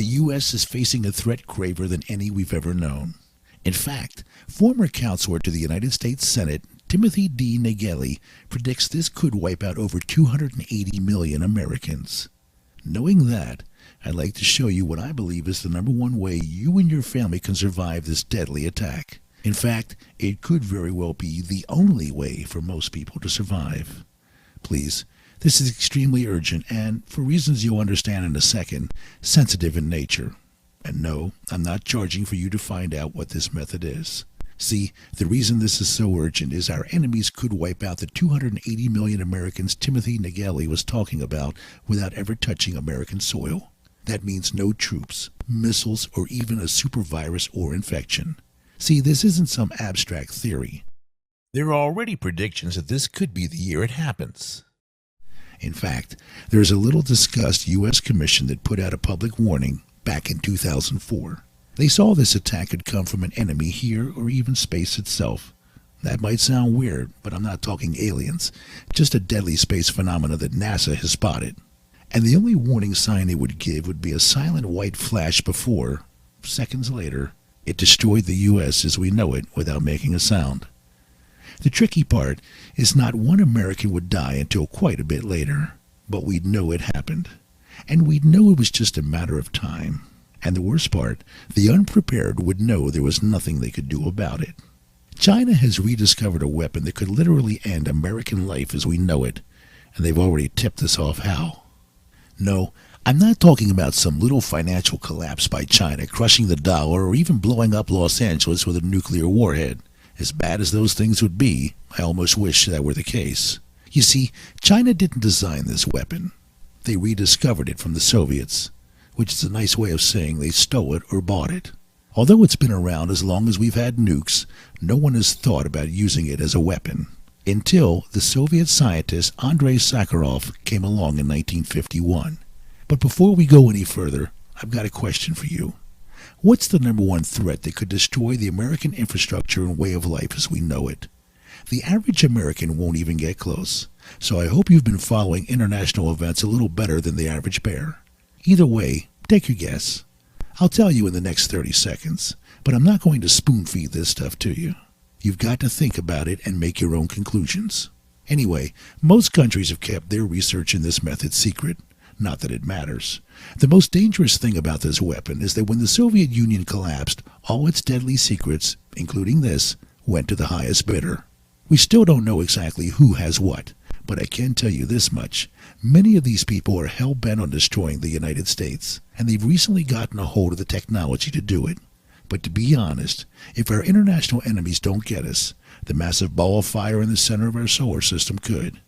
The U.S. is facing a threat graver than any we've ever known. In fact, former counselor to the United States Senate, Timothy D. Nageli, predicts this could wipe out over 280 million Americans. Knowing that, I'd like to show you what I believe is the number one way you and your family can survive this deadly attack. In fact, it could very well be the only way for most people to survive. Please, this is extremely urgent and, for reasons you'll understand in a second, sensitive in nature. And no, I'm not charging for you to find out what this method is. See, the reason this is so urgent is our enemies could wipe out the 280 million Americans Timothy Nageli was talking about without ever touching American soil. That means no troops, missiles, or even a super virus or infection. See, this isn't some abstract theory. There are already predictions that this could be the year it happens. In fact, there is a little discussed U.S. commission that put out a public warning back in 2004. They saw this attack could come from an enemy here or even space itself. That might sound weird, but I'm not talking aliens, just a deadly space phenomena that NASA has spotted. And the only warning sign it would give would be a silent white flash before, seconds later, it destroyed the U.S. as we know it without making a sound. The tricky part is not one American would die until quite a bit later, but we'd know it happened. And we'd know it was just a matter of time. And the worst part, the unprepared would know there was nothing they could do about it. China has rediscovered a weapon that could literally end American life as we know it, and they've already tipped us off how. No, I'm not talking about some little financial collapse by China crushing the dollar or even blowing up Los Angeles with a nuclear warhead. As bad as those things would be, I almost wish that were the case. You see, China didn't design this weapon. They rediscovered it from the Soviets, which is a nice way of saying they stole it or bought it. Although it's been around as long as we've had nukes, no one has thought about using it as a weapon. Until the Soviet scientist Andrei Sakharov came along in 1951. But before we go any further, I've got a question for you. What's the number one threat that could destroy the American infrastructure and way of life as we know it? The average American won't even get close, so I hope you've been following international events a little better than the average bear. Either way, take your guess. I'll tell you in the next 30 seconds, but I'm not going to spoon-feed this stuff to you. You've got to think about it and make your own conclusions. Anyway, most countries have kept their research in this method secret. Not that it matters. The most dangerous thing about this weapon is that when the Soviet Union collapsed, all its deadly secrets, including this, went to the highest bidder. We still don't know exactly who has what, but I can tell you this much. Many of these people are hell-bent on destroying the United States, and they've recently gotten a hold of the technology to do it. But to be honest, if our international enemies don't get us, the massive ball of fire in the center of our solar system could.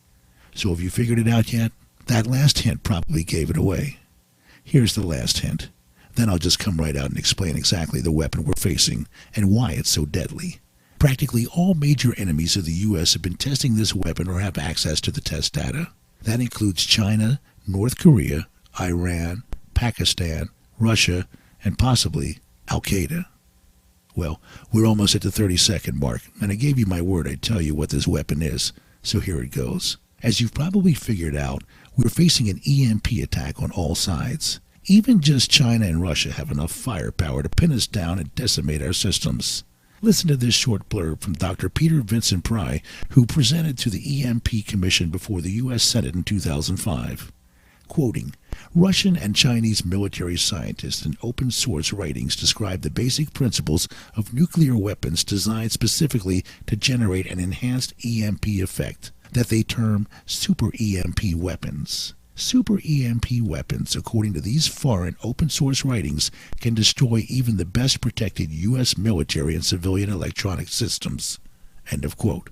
So have you figured it out yet? That last hint probably gave it away. Here's the last hint. Then I'll just come right out and explain exactly the weapon we're facing and why it's so deadly. Practically all major enemies of the U.S. have been testing this weapon or have access to the test data. That includes China, North Korea, Iran, Pakistan, Russia, and possibly Al-Qaeda. Well, we're almost at the 30-second mark, and I gave you my word I'd tell you what this weapon is, so here it goes. As you've probably figured out, we're facing an EMP attack on all sides. Even just China and Russia have enough firepower to pin us down and decimate our systems. Listen to this short blurb from Dr. Peter Vincent Pry, who presented to the EMP Commission before the U.S. Senate in 2005. Quoting, Russian and Chinese military scientists in open source writings describe the basic principles of nuclear weapons designed specifically to generate an enhanced EMP effect that they term super EMP weapons. Super EMP weapons, according to these foreign open source writings, can destroy even the best protected U.S. military and civilian electronic systems. End of quote.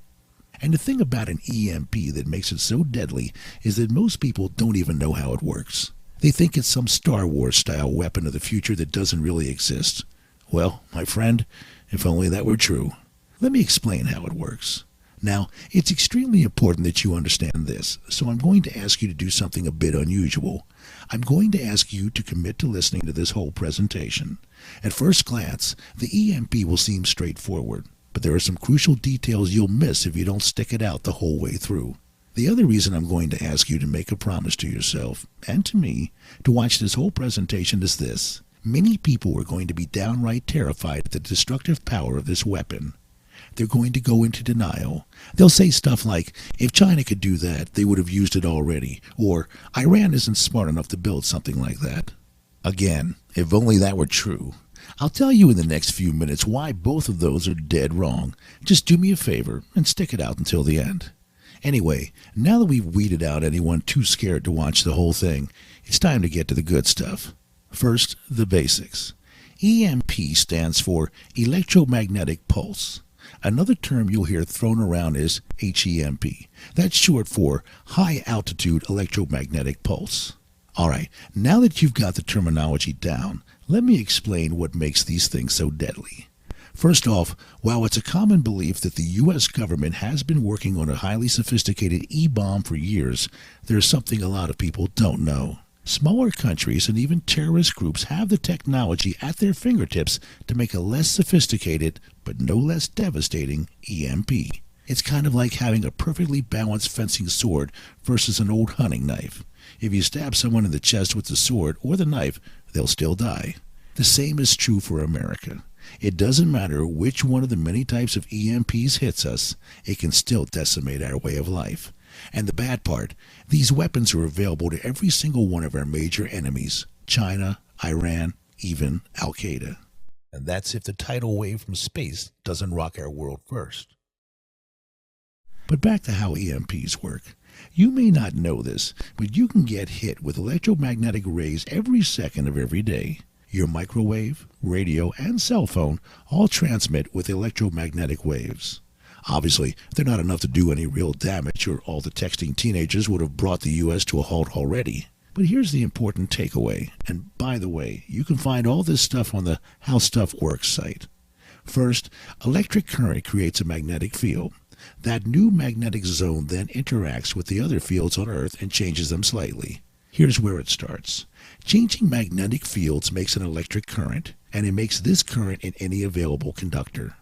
And the thing about an EMP that makes it so deadly is that most people don't even know how it works. They think it's some Star Wars style weapon of the future that doesn't really exist. Well, my friend, if only that were true. Let me explain how it works. Now, it's extremely important that you understand this, so I'm going to ask you to do something a bit unusual. I'm going to ask you to commit to listening to this whole presentation. At first glance, the EMP will seem straightforward, but there are some crucial details you'll miss if you don't stick it out the whole way through. The other reason I'm going to ask you to make a promise to yourself, and to me, to watch this whole presentation is this. Many people are going to be downright terrified at the destructive power of this weapon. They're going to go into denial. They'll say stuff like, if China could do that, they would have used it already, or Iran isn't smart enough to build something like that. Again, if only that were true. I'll tell you in the next few minutes why both of those are dead wrong. Just do me a favor and stick it out until the end. Anyway, now that we've weeded out anyone too scared to watch the whole thing, it's time to get to the good stuff. First, the basics. EMP stands for Electromagnetic Pulse. Another term you'll hear thrown around is HEMP. That's short for High Altitude Electromagnetic Pulse. Alright, now that you've got the terminology down, let me explain what makes these things so deadly. First off, while it's a common belief that the U.S. government has been working on a highly sophisticated E-bomb for years, there's something a lot of people don't know. Smaller countries and even terrorist groups have the technology at their fingertips to make a less sophisticated, but no less devastating, EMP. It's kind of like having a perfectly balanced fencing sword versus an old hunting knife. If you stab someone in the chest with the sword or the knife, they'll still die. The same is true for America. It doesn't matter which one of the many types of EMPs hits us, it can still decimate our way of life. And the bad part, these weapons are available to every single one of our major enemies, China, Iran, even Al-Qaeda. And that's if the tidal wave from space doesn't rock our world first. But back to how EMPs work. You may not know this, but you can get hit with electromagnetic rays every second of every day. Your microwave, radio, and cell phone all transmit with electromagnetic waves. Obviously, they're not enough to do any real damage, or all the texting teenagers would have brought the U.S. to a halt already. But here's the important takeaway, and by the way, you can find all this stuff on the How Stuff Works site. First, electric current creates a magnetic field. That new magnetic zone then interacts with the other fields on Earth and changes them slightly. Here's where it starts. Changing magnetic fields makes an electric current, and it makes this current in any available conductor.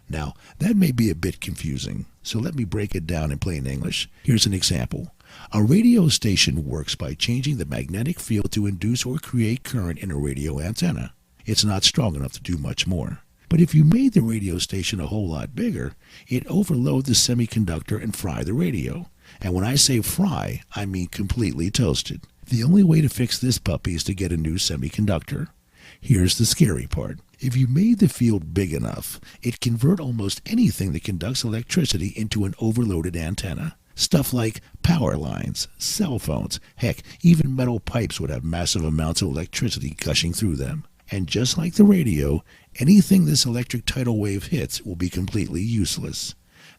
Now, that may be a bit confusing, so let me break it down in plain English. Here's an example. A radio station works by changing the magnetic field to induce or create current in a radio antenna. It's not strong enough to do much more. But if you made the radio station a whole lot bigger, it'd overload the semiconductor and fry the radio. And when I say fry, I mean completely toasted. The only way to fix this puppy is to get a new semiconductor. Here's the scary part. If you made the field big enough, it'd convert almost anything that conducts electricity into an overloaded antenna. Stuff like power lines, cell phones, heck, even metal pipes would have massive amounts of electricity gushing through them. And just like the radio, anything this electric tidal wave hits will be completely useless.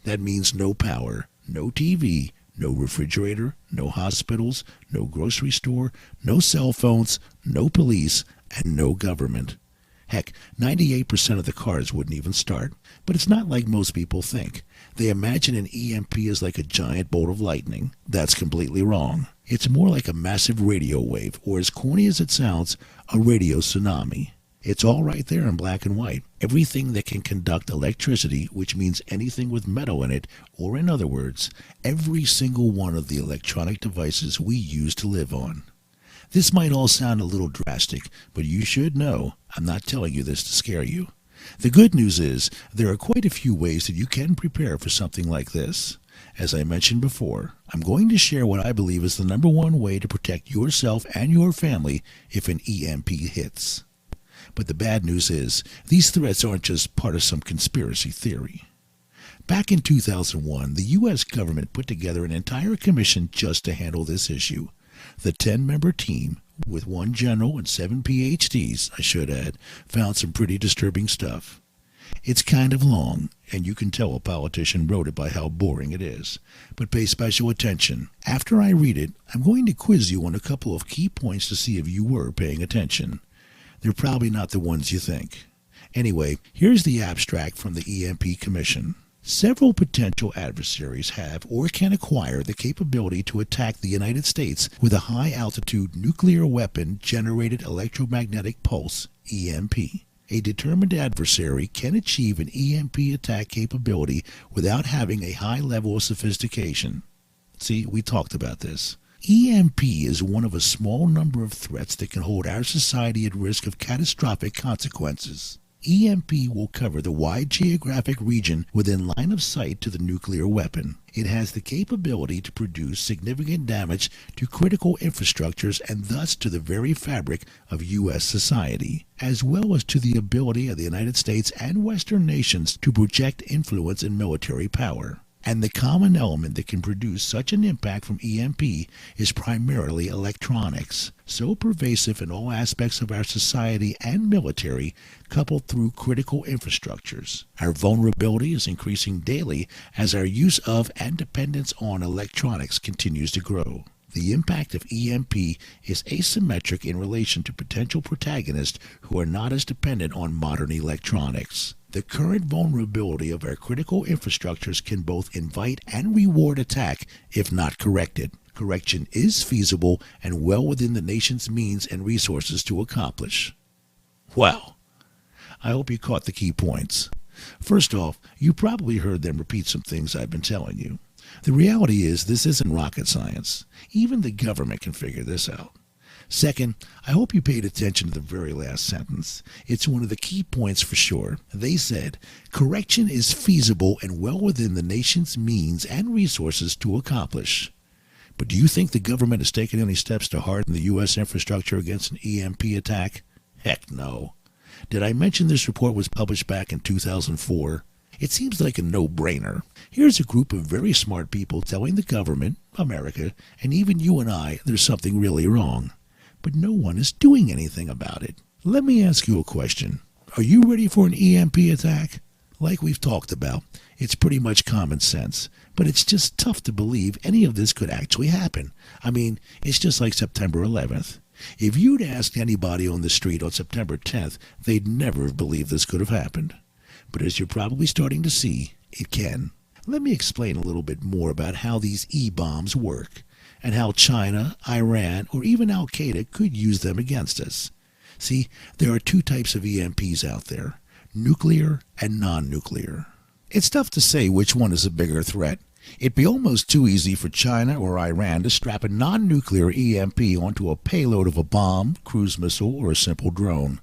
That means no power, no TV, no refrigerator, no hospitals, no grocery store, no cell phones, no police, and no government. Heck, 98% of the cars wouldn't even start. But it's not like most people think. They imagine an EMP as like a giant bolt of lightning. That's completely wrong. It's more like a massive radio wave, or as corny as it sounds, a radio tsunami. It's all right there in black and white. Everything that can conduct electricity, which means anything with metal in it, or in other words, every single one of the electronic devices we use to live on. This might all sound a little drastic, but you should know I'm not telling you this to scare you. The good news is there are quite a few ways that you can prepare for something like this. As I mentioned before, I'm going to share what I believe is the #1 way to protect yourself and your family if an EMP hits. But the bad news is, these threats aren't just part of some conspiracy theory. Back in 2001, the U.S. government put together an entire commission just to handle this issue. The 10-member team, with 1 general and 7 PhDs, I should add, found some pretty disturbing stuff. It's kind of long, and you can tell a politician wrote it by how boring it is. But pay special attention. After I read it, I'm going to quiz you on a couple of key points to see if you were paying attention. They're probably not the ones you think. Anyway, here's the abstract from the EMP Commission. Several potential adversaries have or can acquire the capability to attack the United States with a high-altitude nuclear weapon-generated electromagnetic pulse, EMP. A determined adversary can achieve an EMP attack capability without having a high level of sophistication. See, we talked about this. EMP is one of a small number of threats that can hold our society at risk of catastrophic consequences. EMP will cover the wide geographic region within line of sight to the nuclear weapon. It has the capability to produce significant damage to critical infrastructures and thus to the very fabric of U.S. society, as well as to the ability of the United States and Western nations to project influence and military power. And the common element that can produce such an impact from EMP is primarily electronics, so pervasive in all aspects of our society and military, coupled through critical infrastructures. Our vulnerability is increasing daily as our use of and dependence on electronics continues to grow. The impact of EMP is asymmetric in relation to potential protagonists who are not as dependent on modern electronics. The current vulnerability of our critical infrastructures can both invite and reward attack if not corrected. Correction is feasible and well within the nation's means and resources to accomplish. Well, I hope you caught the key points. First off, you probably heard them repeat some things I've been telling you. The reality is this isn't rocket science. Even the government can figure this out. Second, I hope you paid attention to the very last sentence. It's one of the key points for sure. They said, correction is feasible and well within the nation's means and resources to accomplish. But do you think the government has taken any steps to harden the U.S. infrastructure against an EMP attack? Heck no. Did I mention this report was published back in 2004? It seems like a no-brainer. Here's a group of very smart people telling the government, America, and even you and I there's something really wrong. But no one is doing anything about it. Let me ask you a question. Are you ready for an EMP attack? Like we've talked about, it's pretty much common sense, but it's just tough to believe any of this could actually happen. I mean, it's just like September 11th. If you'd asked anybody on the street on September 10th, they'd never have believed this could have happened. But as you're probably starting to see, it can. Let me explain a little bit more about how these E-bombs work, and how China, Iran, or even Al-Qaeda could use them against us. See, there are two types of EMPs out there, nuclear and non-nuclear. It's tough to say which one is a bigger threat. It'd be almost too easy for China or Iran to strap a non-nuclear EMP onto a payload of a bomb, cruise missile, or a simple drone.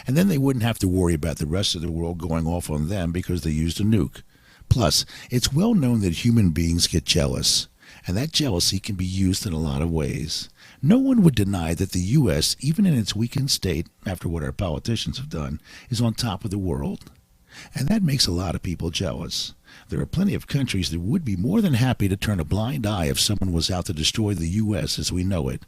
And then they wouldn't have to worry about the rest of the world going off on them because they used a nuke. Plus, it's well known that human beings get jealous, and that jealousy can be used in a lot of ways. No one would deny that the U.S., even in its weakened state, after what our politicians have done, is on top of the world. And that makes a lot of people jealous. There are plenty of countries that would be more than happy to turn a blind eye if someone was out to destroy the U.S. as we know it.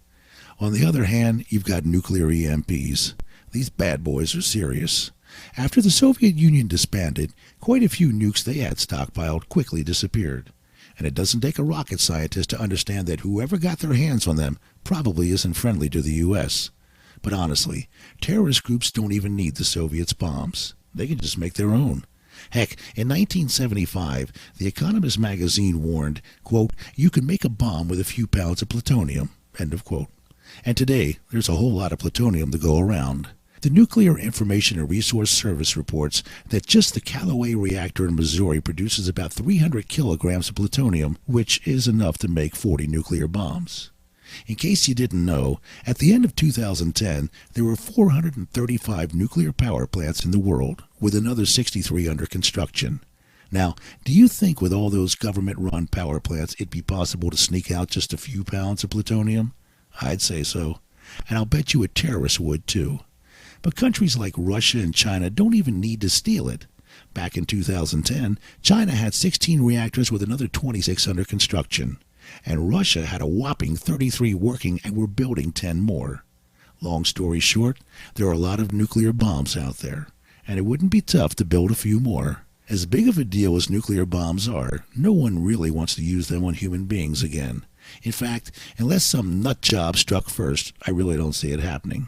On the other hand, you've got nuclear EMPs. These bad boys are serious. After the Soviet Union disbanded, quite a few nukes they had stockpiled quickly disappeared. And it doesn't take a rocket scientist to understand that whoever got their hands on them probably isn't friendly to the U.S. But honestly, terrorist groups don't even need the Soviets' bombs. They can just make their own. Heck, in 1975, The Economist magazine warned, quote, "You can make a bomb with a few pounds of plutonium," end of quote. And today, there's a whole lot of plutonium to go around. The Nuclear Information and Resource Service reports that just the Callaway reactor in Missouri produces about 300 kilograms of plutonium, which is enough to make 40 nuclear bombs. In case you didn't know, at the end of 2010, there were 435 nuclear power plants in the world, with another 63 under construction. Now, do you think with all those government-run power plants it'd be possible to sneak out just a few pounds of plutonium? I'd say so. And I'll bet you a terrorist would too. But countries like Russia and China don't even need to steal it. Back in 2010, China had 16 reactors with another 26 under construction. And Russia had a whopping 33 working and were building 10 more. Long story short, there are a lot of nuclear bombs out there, and it wouldn't be tough to build a few more. As big of a deal as nuclear bombs are, no one really wants to use them on human beings again. In fact, unless some nut job struck first, I really don't see it happening.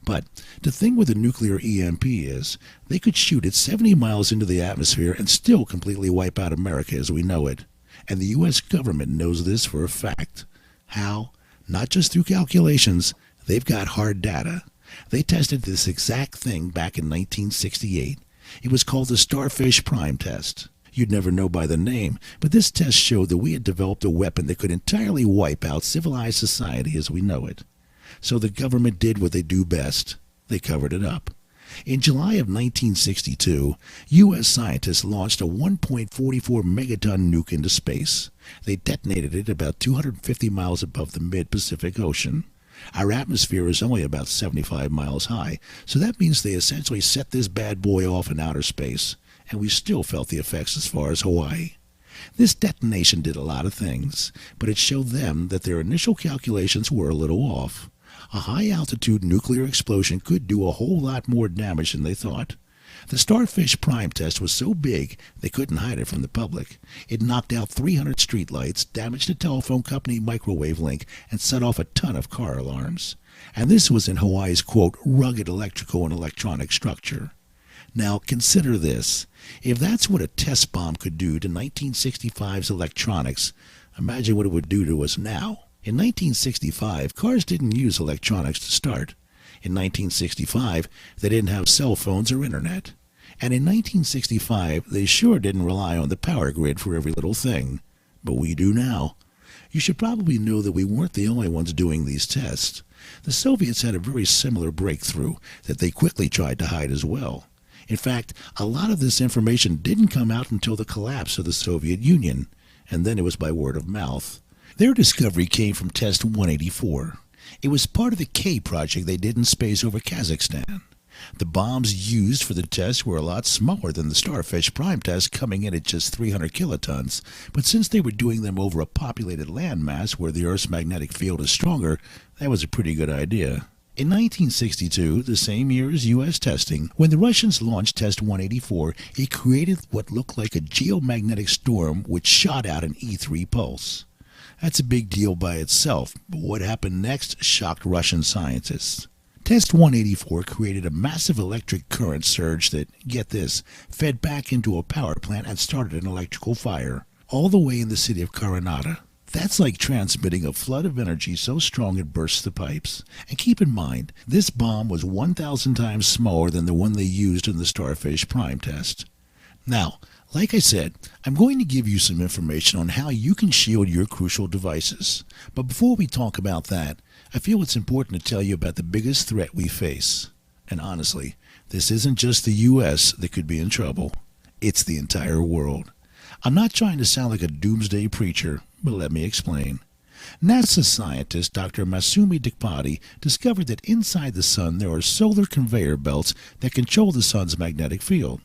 But the thing with a nuclear EMP is they could shoot it 70 miles into the atmosphere and still completely wipe out America as we know it. And the U.S. government knows this for a fact. How? Not just through calculations. They've got hard data. They tested this exact thing back in 1968. It was called the Starfish Prime Test. You'd never know by the name, but this test showed that we had developed a weapon that could entirely wipe out civilized society as we know it. So the government did what they do best. They covered it up. In July of 1962, U.S. scientists launched a 1.44 megaton nuke into space. They detonated it about 250 miles above the mid-Pacific Ocean. Our atmosphere is only about 75 miles high, so that means they essentially set this bad boy off in outer space, and we still felt the effects as far as Hawaii. This detonation did a lot of things, but it showed them that their initial calculations were a little off. A high-altitude nuclear explosion could do a whole lot more damage than they thought. The Starfish Prime test was so big they couldn't hide it from the public. It knocked out 300 streetlights, damaged a telephone company microwave link, and set off a ton of car alarms. And this was in Hawaii's, quote, rugged electrical and electronic structure. Now, consider this. If that's what a test bomb could do to 1965's electronics, imagine what it would do to us now. In 1965, cars didn't use electronics to start. In 1965, they didn't have cell phones or internet. And in 1965, they sure didn't rely on the power grid for every little thing. But we do now. You should probably know that we weren't the only ones doing these tests. The Soviets had a very similar breakthrough that they quickly tried to hide as well. In fact, a lot of this information didn't come out until the collapse of the Soviet Union, and then it was by word of mouth. Their discovery came from Test 184. It was part of the K project they did in space over Kazakhstan. The bombs used for the test were a lot smaller than the Starfish Prime test, coming in at just 300 kilotons, but since they were doing them over a populated landmass where the Earth's magnetic field is stronger, that was a pretty good idea. In 1962, the same year as U.S. testing, when the Russians launched Test 184, it created what looked like a geomagnetic storm which shot out an E3 pulse. That's a big deal by itself, but what happened next shocked Russian scientists. Test 184 created a massive electric current surge that, get this, fed back into a power plant and started an electrical fire, all the way in the city of Coronado. That's like transmitting a flood of energy so strong it bursts the pipes. And keep in mind, this bomb was 1,000 times smaller than the one they used in the Starfish Prime test. Now, like I said, I'm going to give you some information on how you can shield your crucial devices. But before we talk about that, I feel it's important to tell you about the biggest threat we face. And honestly, this isn't just the U.S. that could be in trouble. It's the entire world. I'm not trying to sound like a doomsday preacher, but let me explain. NASA scientist Dr. Masumi Dikpati discovered that inside the sun there are solar conveyor belts that control the sun's magnetic field.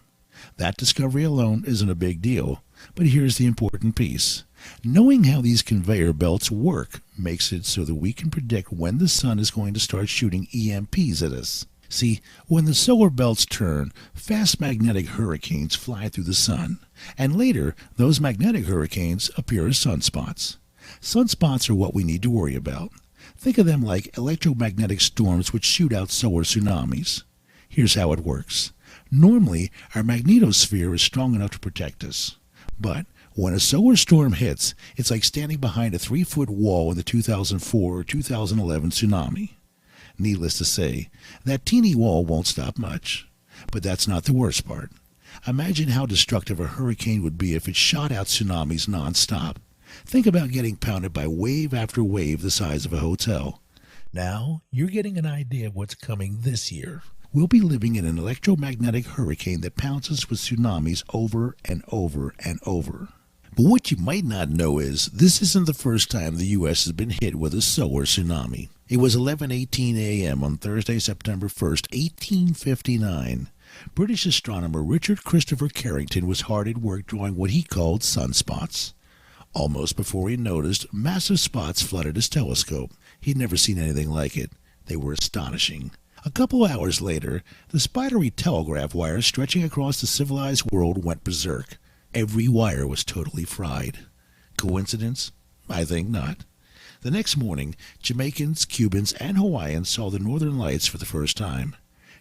That discovery alone isn't a big deal, but here's the important piece. Knowing how these conveyor belts work makes it so that we can predict when the sun is going to start shooting EMPs at us. See, when the solar belts turn, fast magnetic hurricanes fly through the sun, and later those magnetic hurricanes appear as sunspots. Sunspots are what we need to worry about. Think of them like electromagnetic storms which shoot out solar tsunamis. Here's how it works. Normally, our magnetosphere is strong enough to protect us. But when a solar storm hits, it's like standing behind a 3-foot wall in the 2004 or 2011 tsunami. Needless to say, that teeny wall won't stop much. But that's not the worst part. Imagine how destructive a hurricane would be if it shot out tsunamis non-stop. Think about getting pounded by wave after wave the size of a hotel. Now, you're getting an idea of what's coming this year. We'll be living in an electromagnetic hurricane that pounds us with tsunamis over and over and over. But what you might not know is this isn't the first time the U.S. has been hit with a solar tsunami. It was 11:18 a.m. on Thursday, September 1st, 1859. British astronomer Richard Christopher Carrington was hard at work drawing what he called sunspots. Almost before he noticed, massive spots flooded his telescope. He'd never seen anything like it. They were astonishing. A couple hours later, the spidery telegraph wires stretching across the civilized world went berserk. Every wire was totally fried. Coincidence? I think not. The next morning, Jamaicans, Cubans, and Hawaiians saw the Northern Lights for the first time.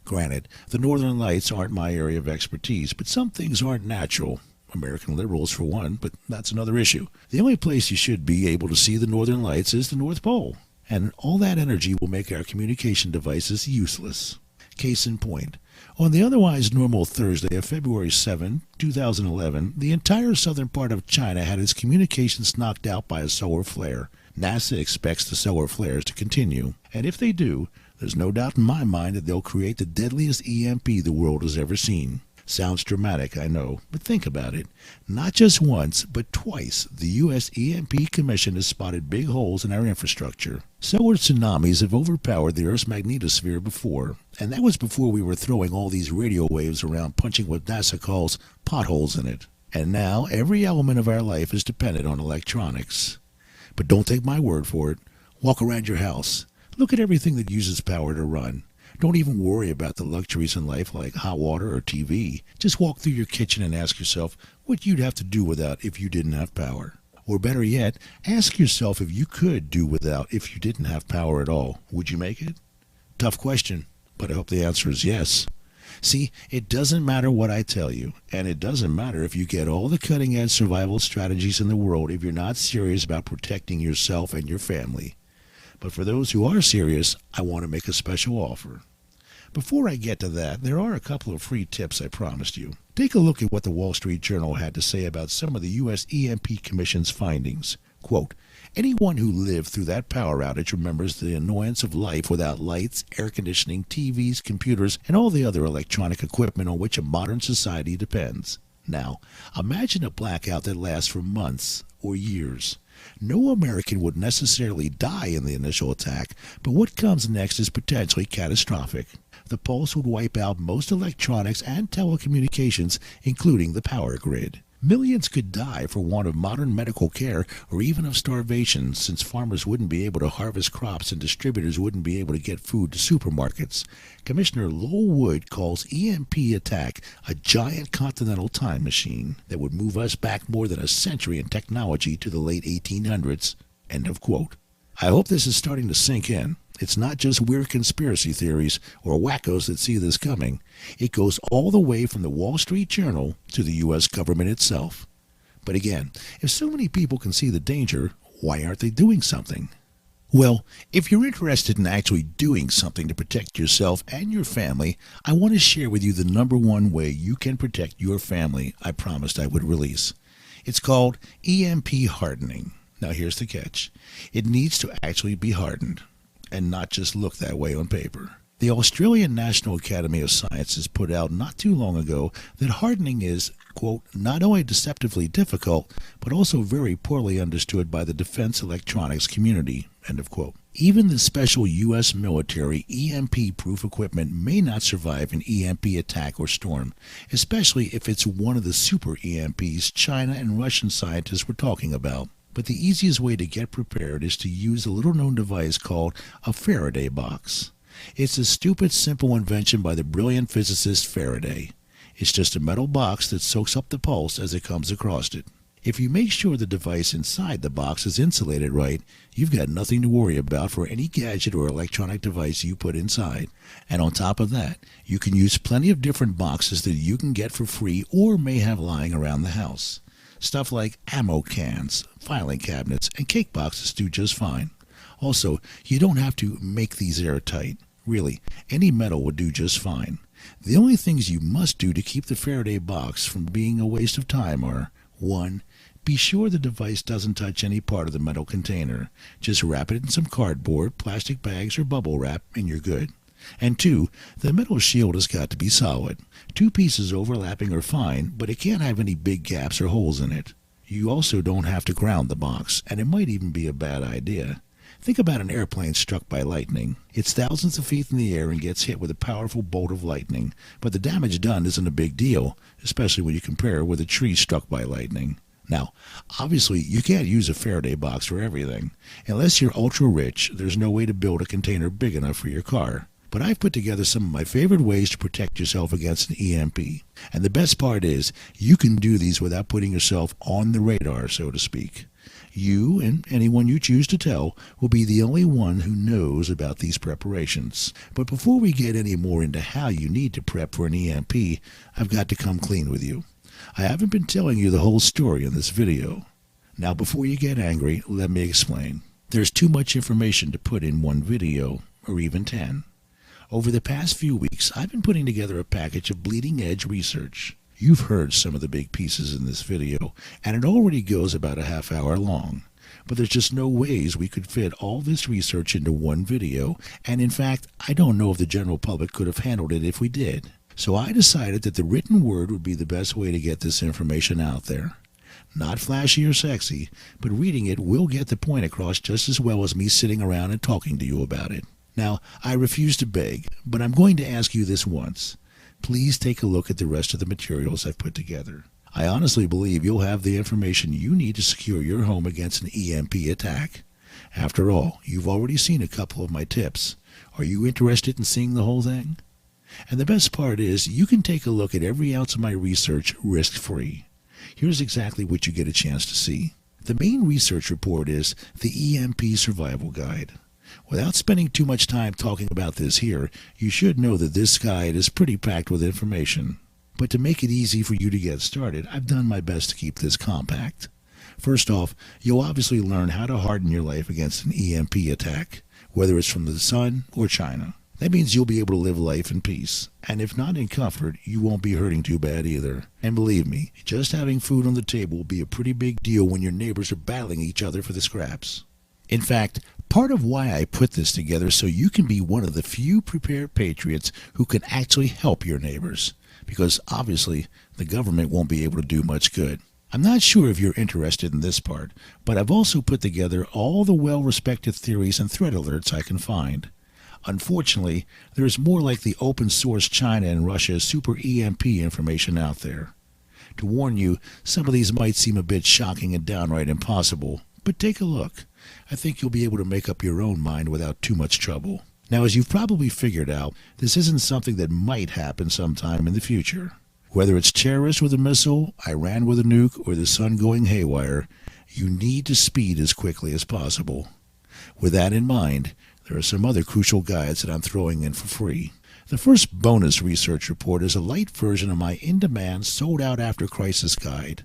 Granted, the Northern Lights aren't my area of expertise, but some things aren't natural. American liberals, for one, but that's another issue. The only place you should be able to see the Northern Lights is the North Pole. And all that energy will make our communication devices useless. Case in point, On the otherwise normal Thursday of February 7, 2011, the entire southern part of China had its communications knocked out by a solar flare. NASA expects the solar flares to continue, and if they do, there's no doubt in my mind that they'll create the deadliest EMP the world has ever seen. Sounds dramatic, I know, but think about it. Not just once, but twice, the U.S. EMP Commission has spotted big holes in our infrastructure. Solar tsunamis have overpowered the Earth's magnetosphere before, and that was before we were throwing all these radio waves around punching what NASA calls potholes in it. And now, every element of our life is dependent on electronics. But don't take my word for it. Walk around your house. Look at everything that uses power to run. Don't even worry about the luxuries in life like hot water or TV. Just walk through your kitchen and ask yourself what you'd have to do without if you didn't have power. Or better yet, ask yourself if you could do without if you didn't have power at all. Would you make it? Tough question, but I hope the answer is yes. See, it doesn't matter what I tell you, and it doesn't matter if you get all the cutting-edge survival strategies in the world if you're not serious about protecting yourself and your family. But for those who are serious, I want to make a special offer. Before I get to that, there are a couple of free tips I promised you. Take a look at what the Wall Street Journal had to say about some of the U.S. EMP Commission's findings. Quote, anyone who lived through that power outage remembers the annoyance of life without lights, air conditioning, TVs, computers, and all the other electronic equipment on which a modern society depends. Now, imagine a blackout that lasts for months or years. No American would necessarily die in the initial attack, but what comes next is potentially catastrophic. The pulse would wipe out most electronics and telecommunications, including the power grid. Millions could die for want of modern medical care or even of starvation, since farmers wouldn't be able to harvest crops and distributors wouldn't be able to get food to supermarkets. Commissioner Lowell Wood calls EMP attack a giant continental time machine that would move us back more than a century in technology to the late 1800s. End of quote. I hope this is starting to sink in. It's not just weird conspiracy theories or wackos that see this coming. It goes all the way from the Wall Street Journal to the U.S. government itself. But again, if so many people can see the danger, why aren't they doing something? Well, if you're interested in actually doing something to protect yourself and your family, I want to share with you the number one way you can protect your family I promised I would release. It's called EMP hardening. Now here's the catch. It needs to actually be hardened, and not just look that way on paper. The Australian National Academy of Sciences put out not too long ago that hardening is, quote, not only deceptively difficult, but also very poorly understood by the defense electronics community, end of quote. Even the special U.S. military EMP-proof equipment may not survive an EMP attack or storm, especially if it's one of the super EMPs China and Russian scientists were talking about. But the easiest way to get prepared is to use a little-known device called a Faraday box. It's a stupid, simple invention by the brilliant physicist Faraday. It's just a metal box that soaks up the pulse as it comes across it. If you make sure the device inside the box is insulated right, you've got nothing to worry about for any gadget or electronic device you put inside. And on top of that, you can use plenty of different boxes that you can get for free or may have lying around the house. Stuff like ammo cans, filing cabinets, and cake boxes do just fine. Also, you don't have to make these airtight. Really, any metal would do just fine. The only things you must do to keep the Faraday box from being a waste of time are 1. Be sure the device doesn't touch any part of the metal container. Just wrap it in some cardboard, plastic bags, or bubble wrap, and you're good. And 2, the metal shield has got to be solid. 2 pieces overlapping are fine, but it can't have any big gaps or holes in it. You also don't have to ground the box, and it might even be a bad idea. Think about an airplane struck by lightning. It's thousands of feet in the air and gets hit with a powerful bolt of lightning, but the damage done isn't a big deal, especially when you compare it with a tree struck by lightning. Now, obviously, you can't use a Faraday box for everything. Unless you're ultra-rich, there's no way to build a container big enough for your car. But I've put together some of my favorite ways to protect yourself against an EMP. And the best part is, you can do these without putting yourself on the radar, so to speak. You, and anyone you choose to tell, will be the only one who knows about these preparations. But before we get any more into how you need to prep for an EMP, I've got to come clean with you. I haven't been telling you the whole story in this video. Now, before you get angry, let me explain. There's too much information to put in one video, or even 10. Over the past few weeks, I've been putting together a package of bleeding-edge research. You've heard some of the big pieces in this video, and it already goes about a half hour long. But there's just no ways we could fit all this research into one video, and in fact, I don't know if the general public could have handled it if we did. So I decided that the written word would be the best way to get this information out there. Not flashy or sexy, but reading it will get the point across just as well as me sitting around and talking to you about it. Now, I refuse to beg, but I'm going to ask you this once. Please take a look at the rest of the materials I've put together. I honestly believe you'll have the information you need to secure your home against an EMP attack. After all, you've already seen a couple of my tips. Are you interested in seeing the whole thing? And the best part is, you can take a look at every ounce of my research risk-free. Here's exactly what you get a chance to see. The main research report is the EMP Survival Guide. Without spending too much time talking about this here, you should know that this guide is pretty packed with information. But to make it easy for you to get started, I've done my best to keep this compact. First off, you'll obviously learn how to harden your life against an EMP attack, whether it's from the sun or China. That means you'll be able to live life in peace. And if not in comfort, you won't be hurting too bad either. And believe me, just having food on the table will be a pretty big deal when your neighbors are battling each other for the scraps. In fact, part of why I put this together so you can be one of the few prepared patriots who can actually help your neighbors. Because obviously, the government won't be able to do much good. I'm not sure if you're interested in this part, but I've also put together all the well-respected theories and threat alerts I can find. Unfortunately, there is more like the open source China and Russia super EMP information out there. To warn you, some of these might seem a bit shocking and downright impossible, but take a look. I think you'll be able to make up your own mind without too much trouble. Now, as you've probably figured out, this isn't something that might happen sometime in the future. Whether it's terrorists with a missile, Iran with a nuke, or the sun going haywire, you need to speed as quickly as possible. With that in mind, there are some other crucial guides that I'm throwing in for free. The first bonus research report is a light version of my in-demand, sold-out-after-crisis guide.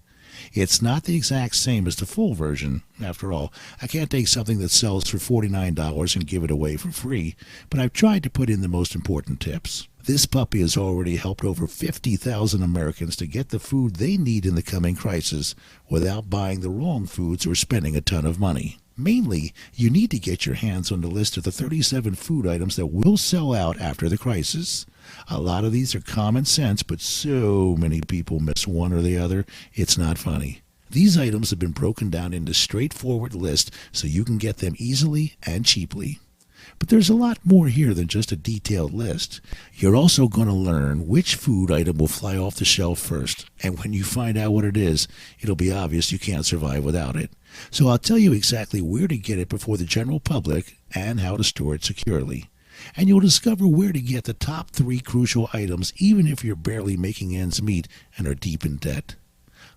It's not the exact same as the full version. After all, I can't take something that sells for $49 and give it away for free, but I've tried to put in the most important tips. This puppy has already helped over 50,000 Americans to get the food they need in the coming crisis without buying the wrong foods or spending a ton of money. Mainly, you need to get your hands on the list of the 37 food items that will sell out after the crisis. A lot of these are common sense, but so many people miss one or the other, it's not funny. These items have been broken down into straightforward lists so you can get them easily and cheaply. But there's a lot more here than just a detailed list. You're also going to learn which food item will fly off the shelf first, and when you find out what it is, it'll be obvious you can't survive without it. So I'll tell you exactly where to get it before the general public and how to store it securely. And you'll discover where to get the top 3 crucial items even if you're barely making ends meet and are deep in debt.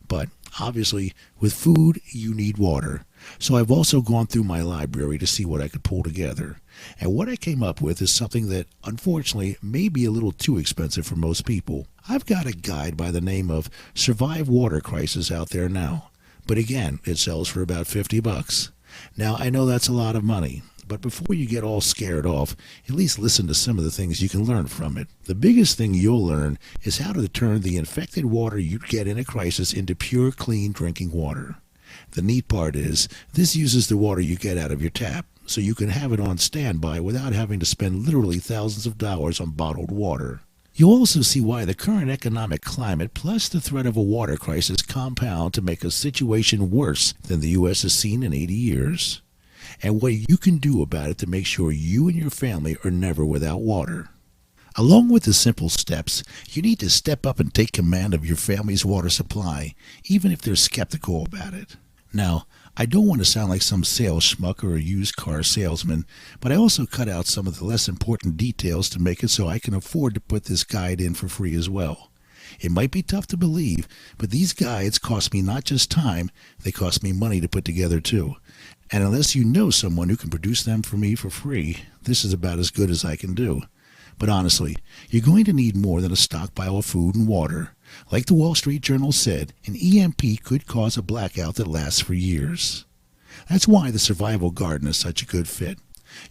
But obviously, with food, you need water. So I've also gone through my library to see what I could pull together. And what I came up with is something that, unfortunately, may be a little too expensive for most people. I've got a guide by the name of Survive Water Crisis out there now. But again, it sells for about $50. Now, I know that's a lot of money, but before you get all scared off, at least listen to some of the things you can learn from it. The biggest thing you'll learn is how to turn the infected water you get in a crisis into pure, clean drinking water. The neat part is, this uses the water you get out of your tap, so you can have it on standby without having to spend literally thousands of dollars on bottled water. You'll also see why the current economic climate plus the threat of a water crisis compound to make a situation worse than the U.S. has seen in 80 years. And what you can do about it to make sure you and your family are never without water. Along with the simple steps, you need to step up and take command of your family's water supply, even if they're skeptical about it. Now, I don't want to sound like some sales schmuck or a used car salesman, but I also cut out some of the less important details to make it so I can afford to put this guide in for free as well. It might be tough to believe, but these guides cost me not just time, they cost me money to put together too. And unless you know someone who can produce them for me for free, this is about as good as I can do. But honestly, you're going to need more than a stockpile of food and water. Like the Wall Street Journal said, an EMP could cause a blackout that lasts for years. That's why the survival garden is such a good fit.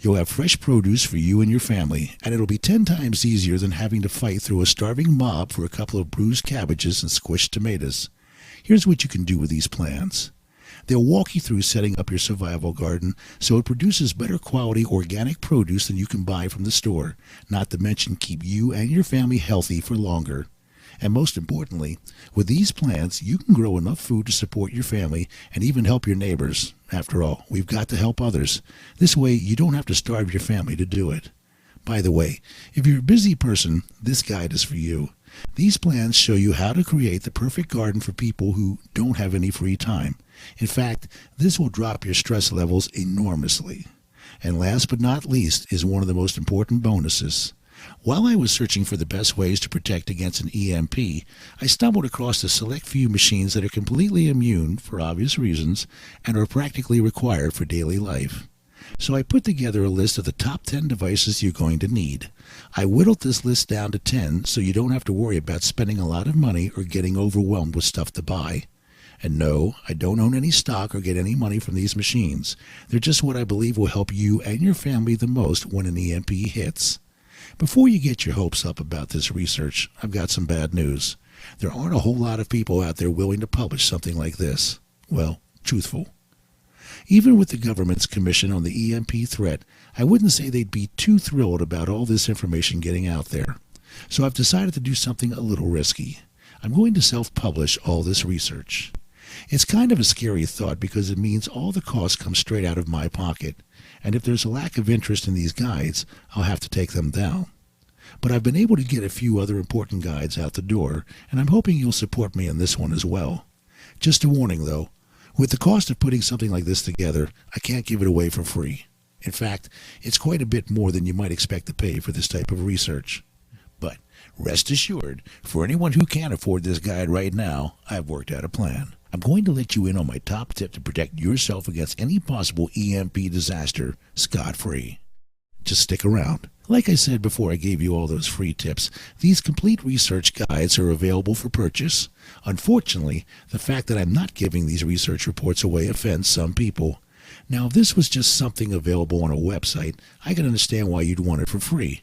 You'll have fresh produce for you and your family, and it'll be 10 times easier than having to fight through a starving mob for a couple of bruised cabbages and squished tomatoes. Here's what you can do with these plans. They'll walk you through setting up your survival garden so it produces better quality organic produce than you can buy from the store, not to mention keep you and your family healthy for longer. And most importantly, with these plants, you can grow enough food to support your family and even help your neighbors. After all, we've got to help others. This way, you don't have to starve your family to do it. By the way, if you're a busy person, this guide is for you. These plans show you how to create the perfect garden for people who don't have any free time. In fact, this will drop your stress levels enormously. And last but not least is one of the most important bonuses. While I was searching for the best ways to protect against an EMP, I stumbled across a select few machines that are completely immune, for obvious reasons, and are practically required for daily life. So I put together a list of the top 10 devices you're going to need. I whittled this list down to 10 so you don't have to worry about spending a lot of money or getting overwhelmed with stuff to buy. And no, I don't own any stock or get any money from these machines. They're just what I believe will help you and your family the most when an EMP hits. Before you get your hopes up about this research, I've got some bad news. There aren't a whole lot of people out there willing to publish something like this. Well, truthful. Even with the government's commission on the EMP threat, I wouldn't say they'd be too thrilled about all this information getting out there. So I've decided to do something a little risky. I'm going to self-publish all this research. It's kind of a scary thought because it means all the costs come straight out of my pocket, and if there's a lack of interest in these guides, I'll have to take them down. But I've been able to get a few other important guides out the door, and I'm hoping you'll support me in this one as well. Just a warning though, with the cost of putting something like this together, I can't give it away for free. In fact, it's quite a bit more than you might expect to pay for this type of research. But rest assured, for anyone who can't afford this guide right now, I've worked out a plan. I'm going to let you in on my top tip to protect yourself against any possible EMP disaster scot-free. Just stick around. Like I said before I gave you all those free tips, these complete research guides are available for purchase. Unfortunately, the fact that I'm not giving these research reports away offends some people. Now, if this was just something available on a website, I can understand why you'd want it for free.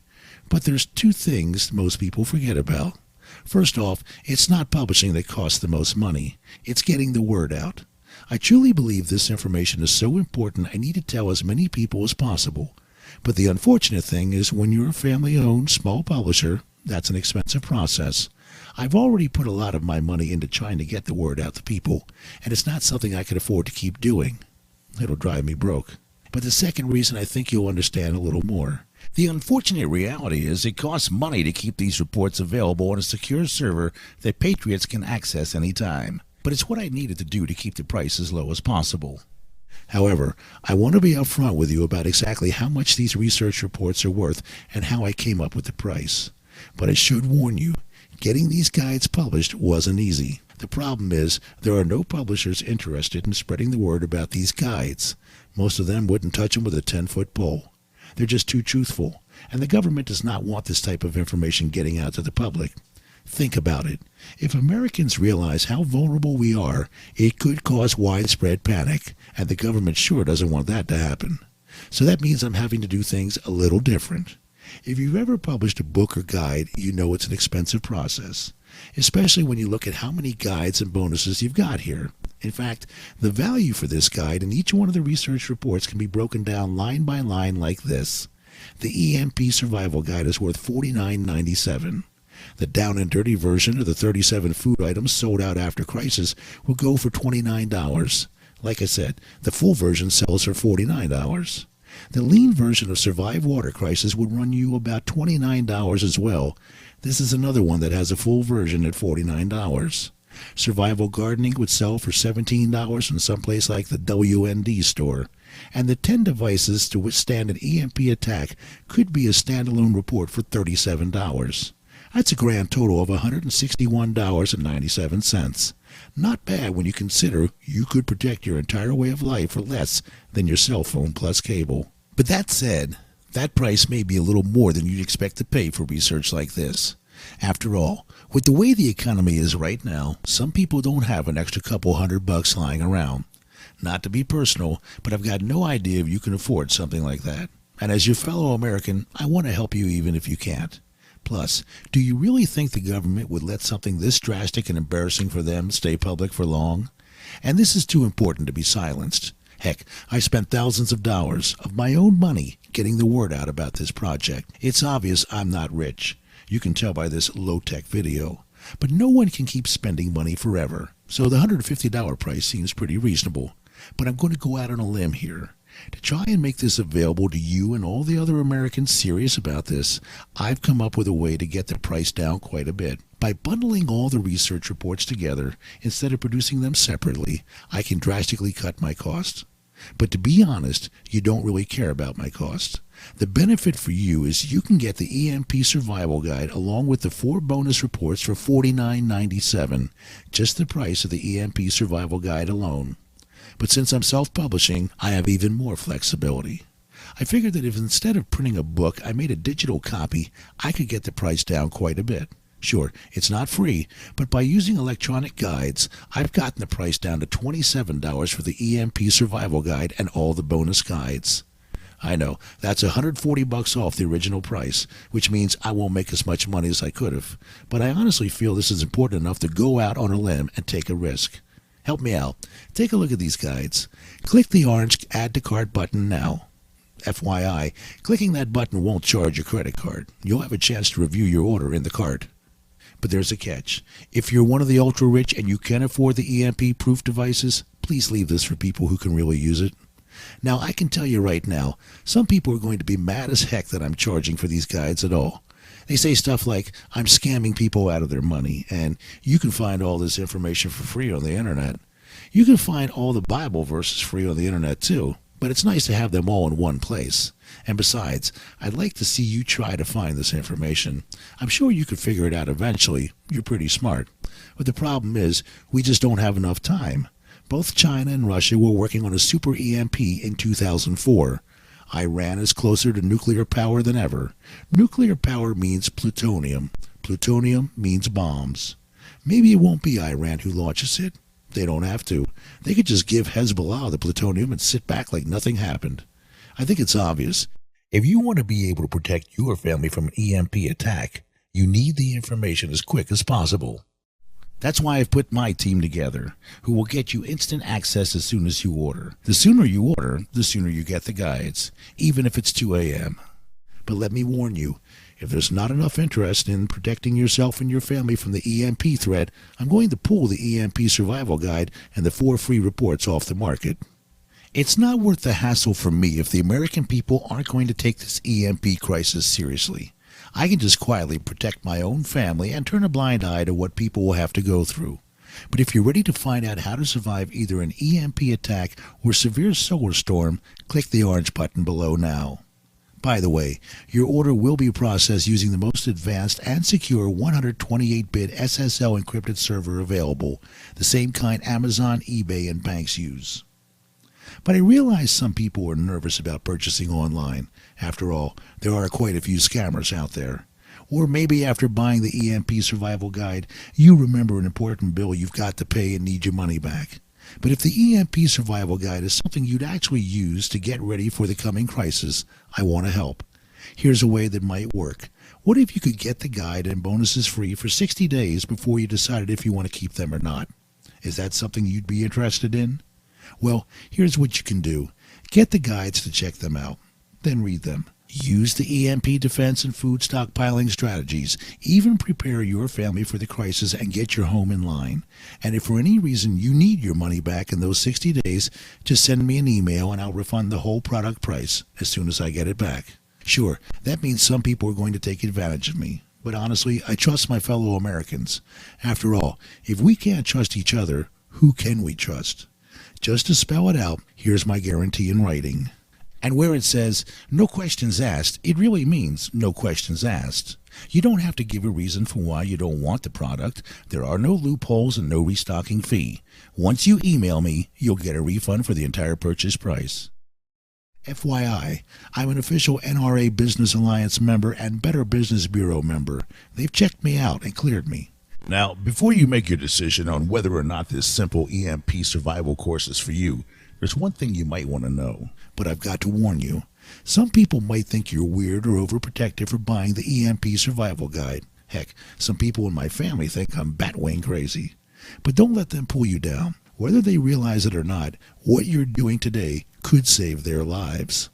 But there's two things most people forget about. First off, it's not publishing that costs the most money. It's getting the word out. I truly believe this information is so important I need to tell as many people as possible. But the unfortunate thing is when you're a family-owned small publisher, that's an expensive process. I've already put a lot of my money into trying to get the word out to people, and it's not something I can afford to keep doing. It'll drive me broke. But the second reason I think you'll understand a little more. The unfortunate reality is it costs money to keep these reports available on a secure server that patriots can access anytime. But it's what I needed to do to keep the price as low as possible. However, I want to be upfront with you about exactly how much these research reports are worth and how I came up with the price. But I should warn you, getting these guides published wasn't easy. The problem is there are no publishers interested in spreading the word about these guides. Most of them wouldn't touch them with a 10-foot pole. They're just too truthful, and the government does not want this type of information getting out to the public. Think about it. If Americans realize how vulnerable we are, it could cause widespread panic, and the government sure doesn't want that to happen. So that means I'm having to do things a little different. If you've ever published a book or guide, you know it's an expensive process, especially when you look at how many guides and bonuses you've got here. In fact, the value for this guide and each one of the research reports can be broken down line by line like this. The EMP Survival Guide is worth $49.97. The down and dirty version of the 37 food items sold out after crisis will go for $29. Like I said, the full version sells for $49. The lean version of Survive Water Crisis would run you about $29 as well. This is another one that has a full version at $49. Survival Gardening would sell for $17 in some place like the WND store. And the 10 devices to withstand an EMP attack could be a standalone report for $37. That's a grand total of $161.97. Not bad when you consider you could protect your entire way of life for less than your cell phone plus cable. But that said, that price may be a little more than you'd expect to pay for research like this. After all, with the way the economy is right now, some people don't have an extra couple $100 lying around. Not to be personal, but I've got no idea if you can afford something like that. And as your fellow American, I want to help you even if you can't. Plus, do you really think the government would let something this drastic and embarrassing for them stay public for long? And this is too important to be silenced. Heck, I spent thousands of dollars of my own money getting the word out about this project. It's obvious I'm not rich. You can tell by this low-tech video. But no one can keep spending money forever. So the $150 price seems pretty reasonable. But I'm going to go out on a limb here. To try and make this available to you and all the other Americans serious about this, I've come up with a way to get the price down quite a bit. By bundling all the research reports together, instead of producing them separately, I can drastically cut my costs. But to be honest, you don't really care about my costs. The benefit for you is you can get the EMP Survival Guide along with the 4 bonus reports for $49.97, just the price of the EMP Survival Guide alone. But since I'm self-publishing, I have even more flexibility. I figured that if instead of printing a book, I made a digital copy, I could get the price down quite a bit. Sure, it's not free, but by using electronic guides, I've gotten the price down to $27 for the EMP Survival Guide and all the bonus guides. I know, that's $140 off the original price, which means I won't make as much money as I could have. But I honestly feel this is important enough to go out on a limb and take a risk. Help me out. Take a look at these guides. Click the orange Add to Cart button now. FYI, clicking that button won't charge your credit card. You'll have a chance to review your order in the cart. But there's a catch. If you're one of the ultra-rich and you can afford the EMP-proof devices, please leave this for people who can really use it. Now, I can tell you right now, some people are going to be mad as heck that I'm charging for these guides at all. They say stuff like, I'm scamming people out of their money, and you can find all this information for free on the internet. You can find all the Bible verses free on the internet too, but it's nice to have them all in one place. And besides, I'd like to see you try to find this information. I'm sure you could figure it out eventually. You're pretty smart. But the problem is, we just don't have enough time. Both China and Russia were working on a super EMP in 2004. Iran is closer to nuclear power than ever. Nuclear power means plutonium. Plutonium means bombs. Maybe it won't be Iran who launches it. They don't have to. They could just give Hezbollah the plutonium and sit back like nothing happened. I think it's obvious. If you want to be able to protect your family from an EMP attack, you need the information as quick as possible. That's why I've put my team together, who will get you instant access as soon as you order. The sooner you order, the sooner you get the guides, even if it's 2 a.m. But let me warn you, if there's not enough interest in protecting yourself and your family from the EMP threat, I'm going to pull the EMP Survival Guide and the 4 free reports off the market. It's not worth the hassle for me if the American people aren't going to take this EMP crisis seriously. I can just quietly protect my own family and turn a blind eye to what people will have to go through. But if you're ready to find out how to survive either an EMP attack or severe solar storm, click the orange button below now. By the way, your order will be processed using the most advanced and secure 128-bit SSL encrypted server available, the same kind Amazon, eBay, and banks use. But I realize some people are nervous about purchasing online. After all, there are quite a few scammers out there. Or maybe after buying the EMP Survival Guide, you remember an important bill you've got to pay and need your money back. But if the EMP Survival Guide is something you'd actually use to get ready for the coming crisis, I want to help. Here's a way that might work. What if you could get the guide and bonuses free for 60 days before you decided if you want to keep them or not? Is that something you'd be interested in? Well, here's what you can do. Get the guides to check them out, then read them. Use the EMP defense and food stockpiling strategies. Even prepare your family for the crisis and get your home in line. And if for any reason you need your money back in those 60 days, just send me an email and I'll refund the whole product price as soon as I get it back. Sure, that means some people are going to take advantage of me. But honestly, I trust my fellow Americans. After all, if we can't trust each other, who can we trust? Just to spell it out, here's my guarantee in writing. And where it says, no questions asked, it really means no questions asked. You don't have to give a reason for why you don't want the product. There are no loopholes and no restocking fee. Once you email me, you'll get a refund for the entire purchase price. FYI, I'm an official NRA Business Alliance member and Better Business Bureau member. They've checked me out and cleared me. Now, before you make your decision on whether or not this simple EMP survival course is for you, there's one thing you might want to know, but I've got to warn you. Some people might think you're weird or overprotective for buying the EMP survival guide. Heck, some people in my family think I'm batwing crazy. But don't let them pull you down. Whether they realize it or not, what you're doing today could save their lives.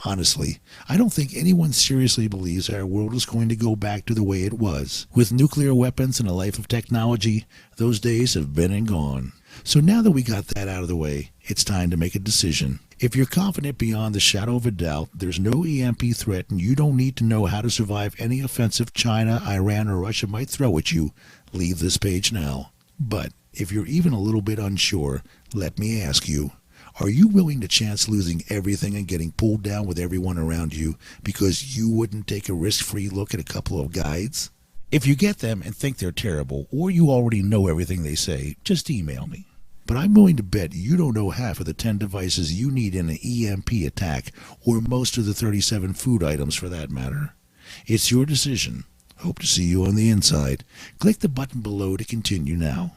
Honestly, I don't think anyone seriously believes our world is going to go back to the way it was. With nuclear weapons and a life of technology, those days have been and gone. So now that we got that out of the way, it's time to make a decision. If you're confident beyond the shadow of a doubt there's no EMP threat and you don't need to know how to survive any offensive China, Iran, or Russia might throw at you, leave this page now. But if you're even a little bit unsure, let me ask you, are you willing to chance losing everything and getting pulled down with everyone around you because you wouldn't take a risk-free look at a couple of guides? If you get them and think they're terrible, or you already know everything they say, just email me. But I'm willing to bet you don't know half of the 10 devices you need in an EMP attack, or most of the 37 food items for that matter. It's your decision. Hope to see you on the inside. Click the button below to continue now.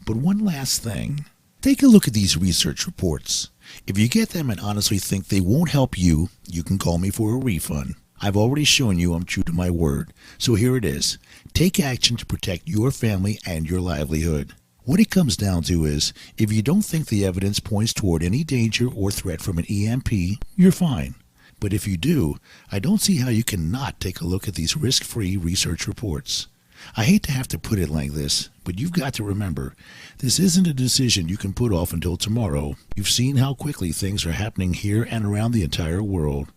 But one last thing. Take a look at these research reports. If you get them and honestly think they won't help you, you can call me for a refund. I've already shown you I'm true to my word, so here it is. Take action to protect your family and your livelihood. What it comes down to is, if you don't think the evidence points toward any danger or threat from an EMP, you're fine. But if you do, I don't see how you cannot take a look at these risk-free research reports. I hate to have to put it like this, but you've got to remember, this isn't a decision you can put off until tomorrow. You've seen how quickly things are happening here and around the entire world.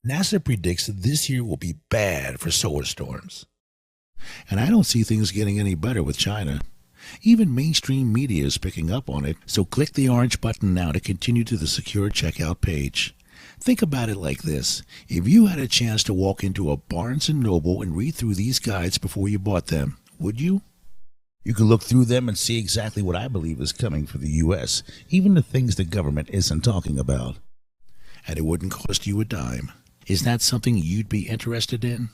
NASA predicts that this year will be bad for solar storms. And I don't see things getting any better with China. Even mainstream media is picking up on it, so click the orange button now to continue to the secure checkout page. Think about it like this. If you had a chance to walk into a Barnes & Noble and read through these guides before you bought them, would you? You can look through them and see exactly what I believe is coming for the U.S., even the things the government isn't talking about. And it wouldn't cost you a dime. Is that something you'd be interested in?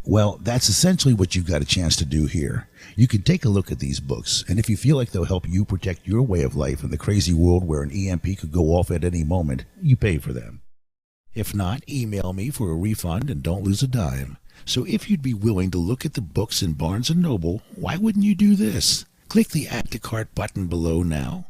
Well, that's essentially what you've got a chance to do here. You can take a look at these books, and if you feel like they'll help you protect your way of life in the crazy world where an EMP could go off at any moment, you pay for them. If not, email me for a refund and don't lose a dime. So if you'd be willing to look at the books in Barnes & Noble, why wouldn't you do this? Click the Add to Cart button below now.